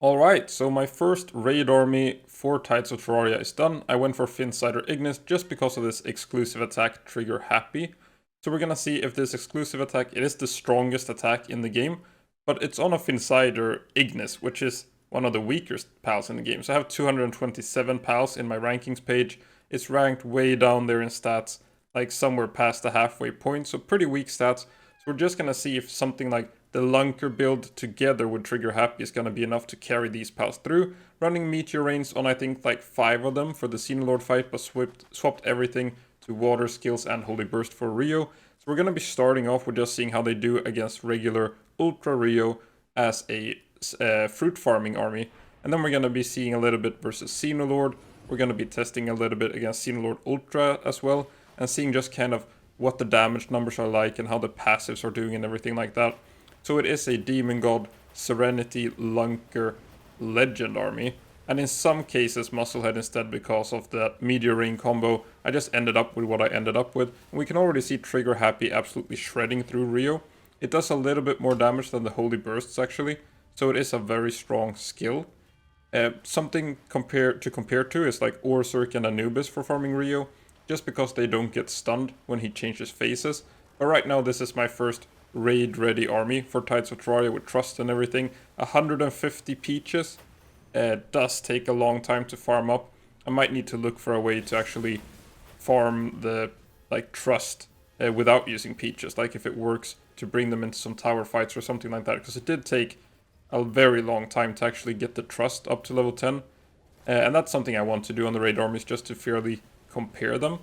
Alright, so my first raid army for Tides of Terraria is done. I went for Finsider Ignis just because of this exclusive attack, Trigger Happy. So we're gonna see if this exclusive attack, it is the strongest attack in the game, but it's on a Finsider Ignis, which is one of the weakest pals in the game. So I have 227 pals in my rankings page. It's ranked way down there in stats, like somewhere past the halfway point, so pretty weak stats. So we're just gonna see if something like the Lunker build together with Trigger Happy is going to be enough to carry these pals through. Running Meteor Rains on I think like 5 of them for the Xenolord fight, but swapped everything to Water Skills and Holy Burst for Ryu. So we're going to be starting off with just seeing how they do against regular Ultra Ryu as a fruit farming army. And then we're going to be seeing a little bit versus Xenolord. We're going to be testing a little bit against Xenolord Ultra as well. And seeing just kind of what the damage numbers are like and how the passives are doing and everything like that. So it is a Demon God, Serenity, Lunker, Legend army. And in some cases Musclehead instead because of that Meteor Rain combo. I just ended up with what I ended up with. And we can already see Trigger Happy absolutely shredding through Ryu. It does a little bit more damage than the Holy Bursts actually. So it is a very strong skill. Something to compare to is like Orsurk and Anubis for farming Ryu. Just because they don't get stunned when he changes phases. But right now this is my first raid ready army for Tides of Terraria with trust and everything. 150 peaches does take a long time to farm up. I might need to look for a way to actually farm the trust without using peaches, like if it works to bring them into some tower fights or something like that, because it did take a very long time to actually get the trust up to level 10. And that's something I want to do on the raid armies, just to fairly compare them.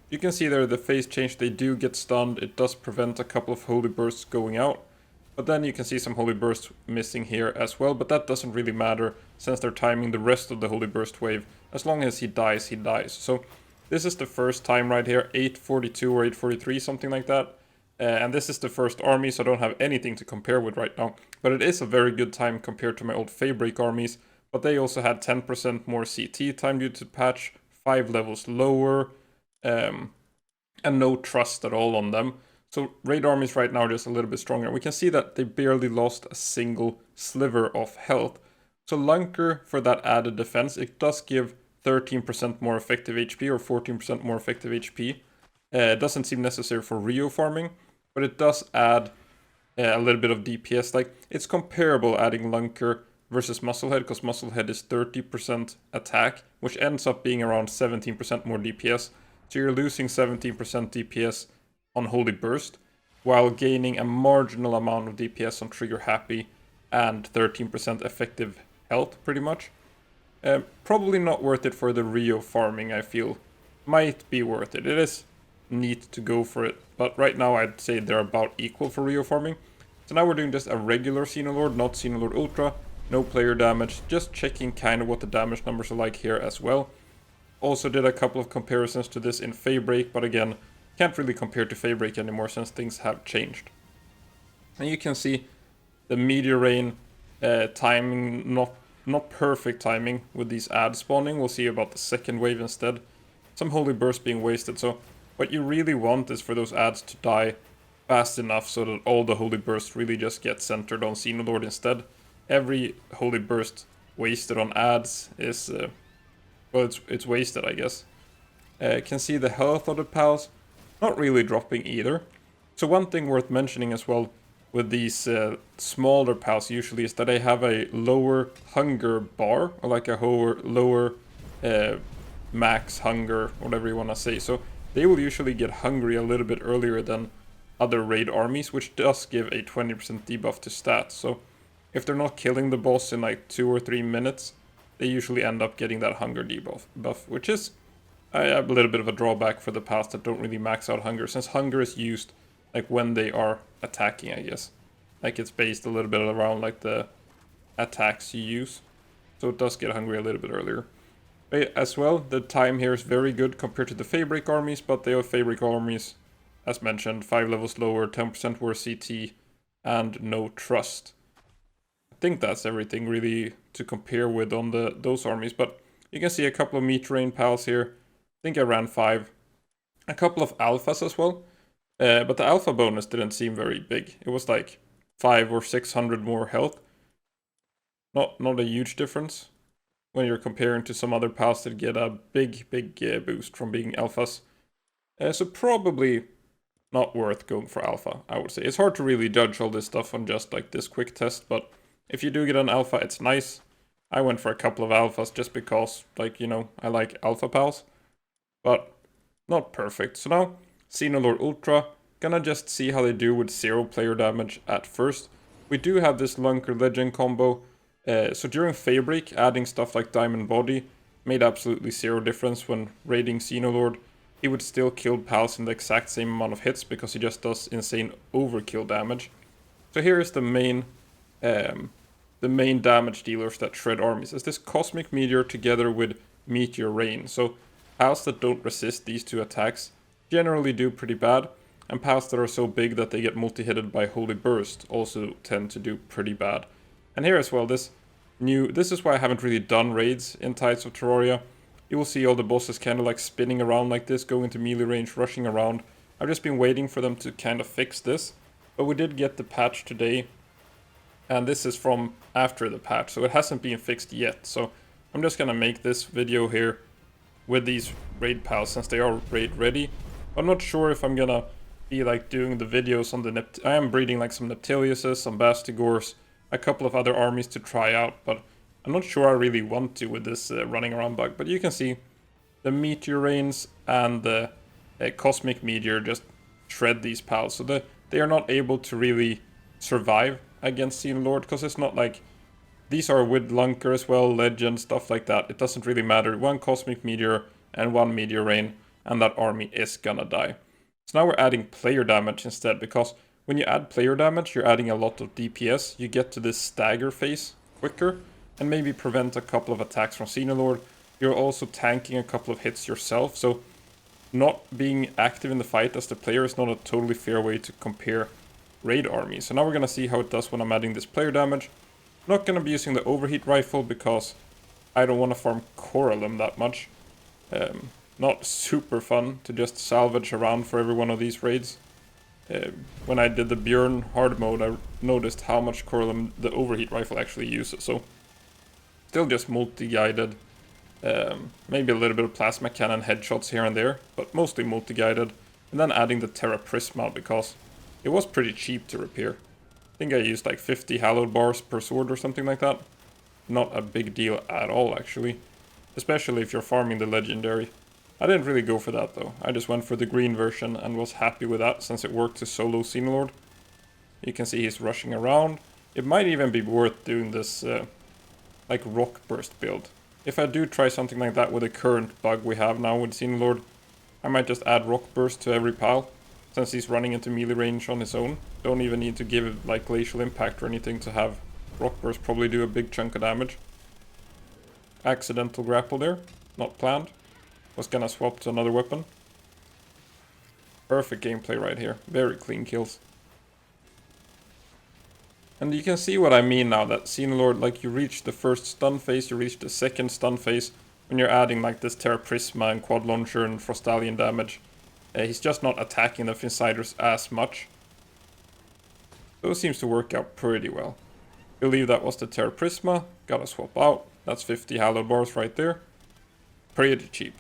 You can see there the phase change, they do get stunned. It does prevent a couple of Holy Bursts going out. But then you can see some Holy Bursts missing here as well. But that doesn't really matter since they're timing the rest of the Holy Burst wave. As long as he dies, he dies. So this is the first time right here, 842 or 843, something like that. And this is the first army, so I don't have anything to compare with right now. But it is a very good time compared to my old Fabric armies. But they also had 10% more CT time due to patch, 5 levels lower. And no trust at all on them. So raid armies right now are just a little bit stronger. We can see that they barely lost a single sliver of health. So Lunker, for that added defense, it does give 13% more effective HP or 14% more effective HP. It doesn't seem necessary for Ryu farming, but it does add a little bit of DPS. Like, it's comparable adding Lunker versus Musclehead, because Musclehead is 30% attack, which ends up being around 17% more DPS. So you're losing 17% DPS on Holy Burst, while gaining a marginal amount of DPS on Trigger Happy and 13% effective health, pretty much. Probably not worth it for the Ryu farming, I feel. Might be worth it. It is neat to go for it, but right now I'd say they're about equal for Ryu farming. So now we're doing just a regular Xenolord, not Xenolord Ultra. No player damage, just checking kind of what the damage numbers are like here as well. Also did a couple of comparisons to this in Fabric, but again, can't really compare to Fabric anymore since things have changed. And you can see the Meteor Rain timing, not perfect timing with these ads spawning. We'll see about the second wave instead. Some Holy Burst being wasted, so what you really want is for those ads to die fast enough so that all the Holy Bursts really just get centered on Xenolord instead. Every Holy Burst wasted on ads is... well, it's wasted, I guess. Can see the health of the pals. Not really dropping either. So one thing worth mentioning as well with these smaller pals usually is that they have a lower hunger bar, or like a lower max hunger, whatever you want to say. So they will usually get hungry a little bit earlier than other raid armies, which does give a 20% debuff to stats. So if they're not killing the boss in like 2 or 3 minutes, they usually end up getting that hunger debuff, which is a little bit of a drawback for the pals that don't really max out hunger, since hunger is used like when they are attacking, I guess. Like, it's based a little bit around like the attacks you use, so it does get hungry a little bit earlier. But as well, the time here is very good compared to the Fabric armies, but the Fabric armies, as mentioned, 5 levels lower, 10% worse CT, and no trust. I think that's everything really to compare with on those armies, but you can see a couple of Meteor Rain pals here. I think I ran 5. A couple of alphas as well, but the alpha bonus didn't seem very big. It was like 500 or 600 more health. Not a huge difference when you're comparing to some other pals that get a big boost from being alphas. So probably not worth going for alpha, I would say. It's hard to really judge all this stuff on just like this quick test, but if you do get an alpha, it's nice. I went for a couple of alphas just because, like, you know, I like alpha pals, but not perfect. So now, Xenolord Ultra, gonna just see how they do with 0 player damage at first. We do have this Lunker Legend combo, so during Fabric, adding stuff like Diamond Body made absolutely 0 difference when raiding Xenolord. He would still kill pals in the exact same amount of hits because he just does insane overkill damage. So here is the main damage dealers that shred armies. Is this Cosmic Meteor together with Meteor Rain. So pals that don't resist these 2 attacks generally do pretty bad, and pals that are so big that they get multi-hitted by Holy Burst also tend to do pretty bad. And here as well, this is why I haven't really done raids in Tides of Terraria. You will see all the bosses kind of like spinning around like this, going into melee range, rushing around. I've just been waiting for them to kind of fix this, but we did get the patch today, and this is from after the patch, so it hasn't been fixed yet. So I'm just gonna make this video here with these raid pals since they are raid ready. I'm not sure if I'm gonna be like doing the videos on the I am breeding like some Neptiliuses, some Bastigors, a couple of other armies to try out, but I'm not sure I really want to with this running around bug. But you can see the Meteor Rains and the Cosmic Meteor just shred these pals, so they are not able to really survive against Xenolord, because it's not like these are with Lunker as well, Legend, stuff like that. It doesn't really matter. 1 Cosmic Meteor and 1 Meteor Rain, and that army is gonna die. So now we're adding player damage instead, because when you add player damage, you're adding a lot of DPS. You get to this stagger phase quicker, and maybe prevent a couple of attacks from Xenolord. You're also tanking a couple of hits yourself, so not being active in the fight as the player is not a totally fair way to compare raid armies. So now we're gonna see how it does when I'm adding this player damage. I'm not gonna be using the overheat rifle because I don't want to farm Coralum that much. Not super fun to just salvage around for every one of these raids. When I did the Björn hard mode, I noticed how much Coralum the overheat rifle actually uses, so still just multi-guided. Maybe a little bit of plasma cannon headshots here and there, but mostly multi-guided. And then adding the Terra Prisma because it was pretty cheap to repair. I think I used like 50 hallowed bars per sword or something like that. Not a big deal at all actually, especially if you're farming the legendary. I didn't really go for that though. I just went for the green version and was happy with that since it worked to solo Xenolord. You can see he's rushing around. It might even be worth doing this like rock burst build. If I do try something like that with the current bug we have now with Xenolord, I might just add rock burst to every pal, since he's running into melee range on his own. Don't even need to give it like glacial impact or anything to have rock burst probably do a big chunk of damage. Accidental grapple there, not planned. Was gonna swap to another weapon. Perfect gameplay right here, very clean kills. And you can see what I mean now, that Xenolord, like you reach the first stun phase, you reach the second stun phase, when you're adding like this Terra Prisma and Quad Launcher and Frostallion damage. He's just not attacking the Finsiders as much. So it seems to work out pretty well. Believe that was the Terra Prisma, gotta swap out, that's 50 hallowed bars right there. Pretty cheap,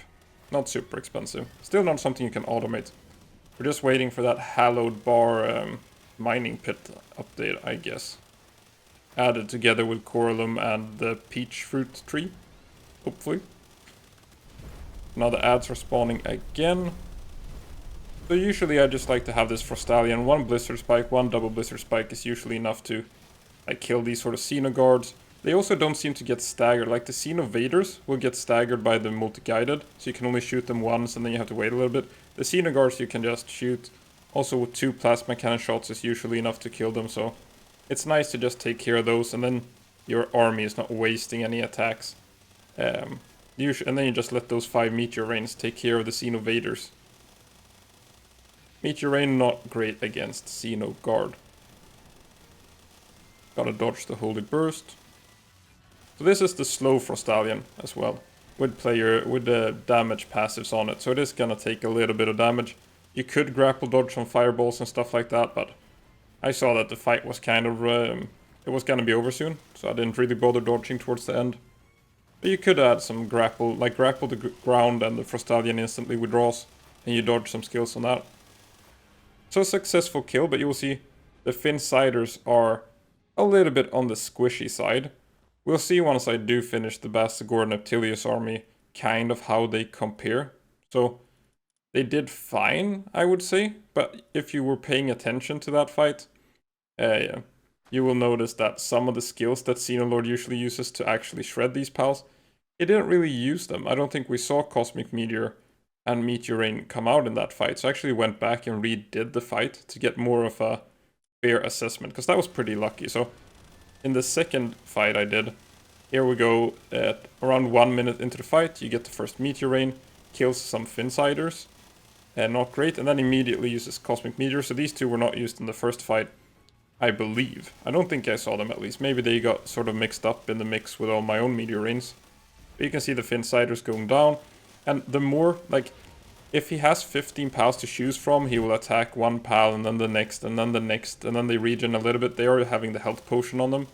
not super expensive, still not something you can automate. We're just waiting for that hallowed bar mining pit update, I guess. Added together with Coralum and the peach fruit tree, hopefully. Now the ads are spawning again. So usually I just like to have this Frostallion. 1 Blizzard Spike, 1 double Blizzard Spike is usually enough to like kill these sort of Xenoguards. They also don't seem to get staggered. Like the Xenovaders will get staggered by the multi-guided, so you can only shoot them once and then you have to wait a little bit. The Xenoguards you can just shoot. Also with 2 plasma cannon shots is usually enough to kill them, so it's nice to just take care of those and then your army is not wasting any attacks. And then you just let those 5 Meteor Rains take care of the Xenovaders. Meteor Rain not great against Xenoguard. Gotta dodge the Holy Burst. So this is the slow Frostallion as well, with the damage passives on it, so it is gonna take a little bit of damage. You could grapple dodge some fireballs and stuff like that, but I saw that the fight was kind of it was gonna be over soon, so I didn't really bother dodging towards the end. But you could add some grapple, like grapple the ground and the Frostallion instantly withdraws, and you dodge some skills on that. So a successful kill, but you will see the Finsiders are a little bit on the squishy side. We'll see once I do finish the Bastigor and Neptilius army, kind of how they compare. So they did fine, I would say, but if you were paying attention to that fight, you will notice that some of the skills that Xenolord usually uses to actually shred these pals, it didn't really use them. I don't think we saw Cosmic Meteor and Meteor Rain come out in that fight, so I actually went back and redid the fight to get more of a fair assessment, because that was pretty lucky. So in the second fight I did, here we go, at around 1 minute into the fight, you get the first Meteor Rain, kills some Finsiders, not great, and then immediately uses Cosmic Meteor. So these two were not used in the first fight, I believe. I don't think I saw them, at least. Maybe they got sort of mixed up in the mix with all my own Meteor Rains. But you can see the Finsiders going down, and the more, like, if he has 15 pals to choose from, he will attack one pal and then the next and then the next, and then they regen a little bit. They are having the health potion on them.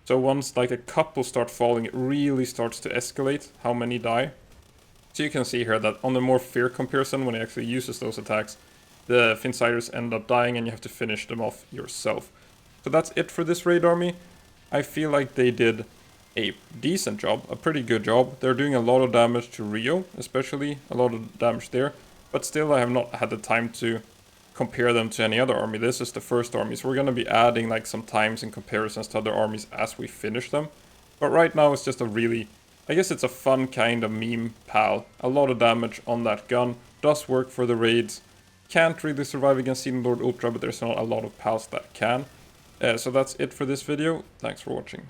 So once like a couple start falling, it really starts to escalate how many die. So you can see here that on the more fair comparison, when he actually uses those attacks, the Finsiders end up dying and you have to finish them off yourself. So that's it for this raid army. I feel like they did a decent job, a pretty good job. They're doing a lot of damage to Rio, especially a lot of damage there. But still, I have not had the time to compare them to any other army. This is the first army, so we're going to be adding like some times and comparisons to other armies as we finish them. But right now it's just a really, I guess it's a fun kind of meme pal. A lot of damage on that gun, does work for the raids. Can't really survive against Xenolord Ultra, but there's not a lot of pals that can. So that's it for this video. Thanks for watching.